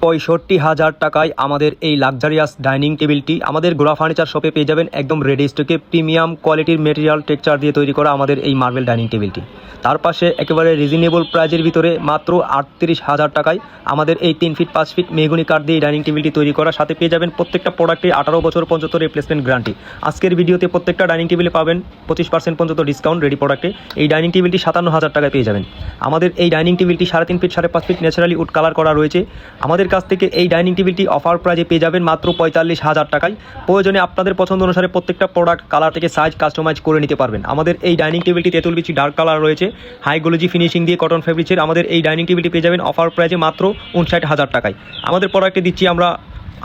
৬৫,০০০ টাকায় আমাদের এই লাক্সারিয়াস ডাইনিং টেবিলটি আমাদের গোড়া ফার্নিচার শপে পেয়ে যাবেন একদম রেডি স্টকে প্রিমিয়াম কোয়ালিটির মেটেরিয়াল টেক্সচার দিয়ে তৈরি করা আমাদের এই মার্বেল ডাইনিং টেবিলটি। তার পাশে একেবারে রিজনেবল প্রাইজের ভিতরে মাত্র ৩৮,০০০ টাকায় আমাদের এই ৩ ফিট ৫ ফিট মেহগনি কাঠ দিয়ে ডাইনিং টেবিলটি তৈরি করা। সাথে পেয়ে যাবেন প্রত্যেকটা প্রোডাক্টে ১৮ বছর পর্যন্ত রিপ্লেসমেন্ট গ্যারান্টি। আজকের ভিডিওতে প্রত্যেকটা ডাইনিং টেবিলে পাবেন 25% পর্যন্ত ডিসকাউন্ট রেডি প্রোডাক্টে। এই ডাইনিং টেবিলটি ৫৭,০০০ টাকায় পেয়ে যাবেন। আমাদের এই ডাইনিং টেবিলটি ৩.৫ ফিট ৫.৫ ফিট ন্যাচারালি উড কালার করা রয়েছে। আমাদের কাছ থেকে এই ডাইনিং টেবিলটি অফার প্রাইজে পেয়ে যাবেন মাত্র ৪৫,০০০ টাকায়। প্রয়োজনে আপনাদের পছন্দ অনুসারে প্রত্যেকটা প্রোডাক্ট কালার থেকে সাইজ কাস্টমাইজ করে নিতে পারবেন। আমাদের এই ডাইনিং টেবিলটি তেঁতুল বিচি ডার্ক কালার রয়েছে, হাই গ্লোজি ফিনিশিং দিয়ে কটন ফেব্রিক্সের। আমাদের এই ডাইনিং টেবিলটি পেয়ে যাবেন অফার প্রাইজে মাত্র ৫৯,০০০ টাকায়। আমাদের প্রোডাক্টে দিচ্ছি আমরা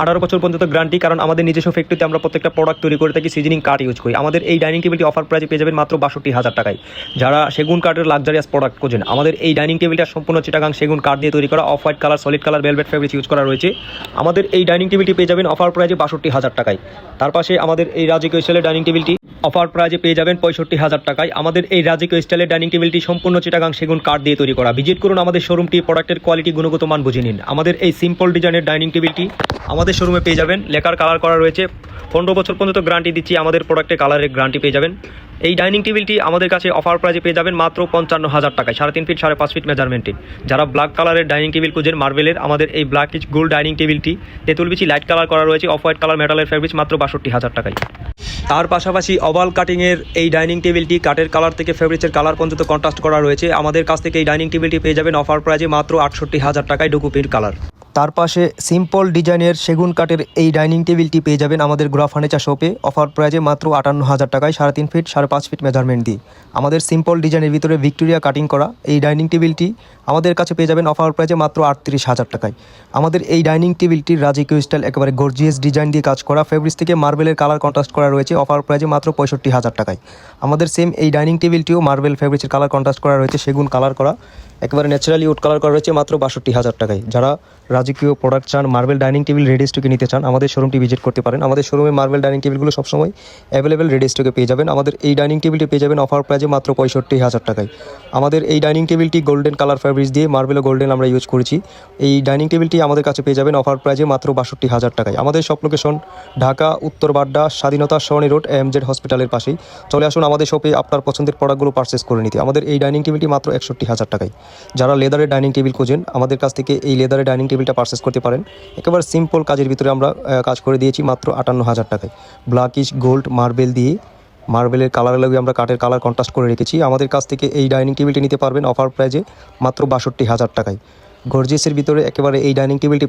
১৮ বছর পর্যন্ত গ্যারান্টি, কারণ আমাদের নিজস্ব ফ্যাক্টরিতে আমরা প্রত্যেকটা প্রোডাক্ট তৈরি করে থাকি, সিজনিং কাঠ ইউজ করি। আমাদের এই ডাইনিং টেবিলটি অফার প্রাইজে পেয়ে যাবেন মাত্র ৬২,০০০ টাকায়। যারা সেগুন কাঠের লাক্সারিয়াস প্রোডাক্ট খোঁজেন, আমাদের এই ডাইনিং টেবিলটা সম্পূর্ণ চিটাগাং সেগুন কাঠ দিয়ে তৈরি করা, off white colour solid colour velvet fabrics use করা রয়েছে। আমাদের এই ডাইনিং টেবিলটি পেয়ে যাবেন অফার প্রাইজে ৬২,০০০ টাকায়। তার পাশে আমাদের এই রাজকীয় স্টাইলের ডাইনিং টেবিলটি অফার প্রাইজে পেয়ে যাবেন ৬৫,০০০ টাকায়। আমাদের এই রাজকীয় স্টাইলের ডাইনিং টেবিলটি সম্পূর্ণ চিটাগাং সেগুন কাঠ দিয়ে তৈরি করা। ভিজিট করুন আমাদের শোরুমটি, প্রোডাক্টের কোয়ালিটি গুণগত মান বুঝে নিন। আমাদের এই সিম্পল ডিজাইনের ডাইনিং টেবিলটি আমাদের শোরুমে পেয়ে যাবেন, লেকার কালার করা রয়েছে। ১৫ বছর পর্যন্ত গ্যারান্টি দিচ্ছি, আমাদের প্রোডাক্টে কালারের গ্যারান্টি পেয়ে যাবেন। এই ডাইনিং টেবিলটি আমাদের কাছে অফার প্রাইজে পেয়ে যাবেন মাত্র ৫৫,০০০ টাকায়, ৩.৫ ফিট ৫.৫ ফিট মেজারমেন্টে। যারা ব্ল্যাক কালারের ডাইনিং টেবিল খুঁজেন মার্বেলের, আমাদের এই ব্ল্যাক ইচ গোল্ড ডাইনিং টেবিলটি তেঁতুল বিচি লাইট কালার করা রয়েছে, অফ হোয়াইট কালার মেটালের ফেব্রিক্স মাত্র ৬২,০০০ টাকায়। তার পাশাপাশি ওভাল কাটিংয়ের এই ডাইনিং টেবিলটি কাঠের কালার থেকে ফেব্রিক্সের কালার পর্যন্ত কন্ট্রাস্ট করা রয়েছে। আমাদের কাছ থেকে এই ডাইনিং টেবিলটি পেয়ে যাবেন অফার প্রাইজে মাত্র ৬৮,০০০ টাকায় ডুকু প্রিন্ট কালার। তার পাশে সিম্পল ডিজাইনের সেগুন কাঠের এই ডাইনিং টেবিলটি পেয়ে যাবেন আমাদের গোড়া ফার্নিচার শপে অফার প্রাইজে মাত্র ৫৮,০০০ টাকায়, ৩.৫ ফিট ৫.৫ ফিট মেজারমেন্ট দিয়ে। আমাদের সিম্পল ডিজাইনের ভিতরে ভিক্টোরিয়া কাটিং করা এই ডাইনিং টেবিলটি আমাদের কাছে পেয়ে যাবেন অফার প্রাইজে মাত্র ৩৮,০০০ টাকায়। আমাদের এই ডাইনিং টেবিলটির রাজকীয় স্টাইল একেবারে গর্জিয়াস ডিজাইন দিয়ে কাজ করা, ফেব্রিক্স থেকে মার্বেলের কালার কন্ট্রাস্ট করা রয়েছে, অফার প্রাইজে মাত্র ৬৫,০০০ টাকায়। আমাদের সেম এই ডাইনিং টেবিলটিও মার্বেল ফেব্রিক্সের কালার কন্ট্রাস্ট করা রয়েছে, সেগুন কালার করা, একেবারে ন্যাচারালি উড কালার করা রয়েছে মাত্র ৬২,০০০ টাকায়। যারা রাজকীয় প্রোডাক্ট চান, মার্বেল ডাইনিং টেবিল রেডি স্টকে নিতে চান, আমাদের শোরুমটি ভিজিট করতে পারেন। আমাদের শোরুমে মার্বেল ডাইনিং টেবিলগুলো সবসময় অ্যাভেলেবেল রেডি স্টকে পেয়ে যাবেন। আমাদের এই ডাইনিং টেবিলটি পেয়ে যাবেন অফার প্রাইজে মাত্র ৬৫,০০০ টাকায়। আমাদের এই ডাইনিং টেবিলটি গোল্ডেন কালার ফেব্রিক্স দিয়ে, মার্বেল ও গোল্ডেন আমরা ইউজ করেছি। এই ডাইনিং টেবিলটি আমাদের কাছে পেয়ে যাবেন অফার প্রাইজে মাত্র ৬২,০০০ টাকায়। আমাদের সব লোকেশন ঢাকা উত্তর বাড্ডা স্বাধীনতা সরণি রোড এমজেড হসপিটালের পাশেই। চলে আসুন আমাদের শপে আপনার পছন্দের প্রোডাক্টগুলো পারচেস করে নিতে। আমাদের এই ডাইনিং টেবিলটি মাত্র ৬১,০০০ টাকায়। যারা লেদারের ডাইনিং টেবিল খোঁজেন, আমাদের কাছ থেকে এই লেদারের ডাইনিং টেবিলটা পারচেস করতে পারেন। একেবারে সিম্পল কাজের ভিতরে আমরা কাজ করে দিয়েছি মাত্র ৫৮,০০০ টাকায়। ব্ল্যাকিশ গোল্ড মার্বেল দিয়ে, মার্বেলের কালার লাগিয়ে আমরা কাঠের কালার কন্ট্রাস্ট করে রেখেছি। আমাদের কাছ থেকে এই ডাইনিং টেবিলটি নিতে পারবেন অফার প্রাইজে মাত্র ৬২,০০০ টাকায়। গর্জিয়াসের ভিতরে একেবারে এই ডাইনিং টেবিলটি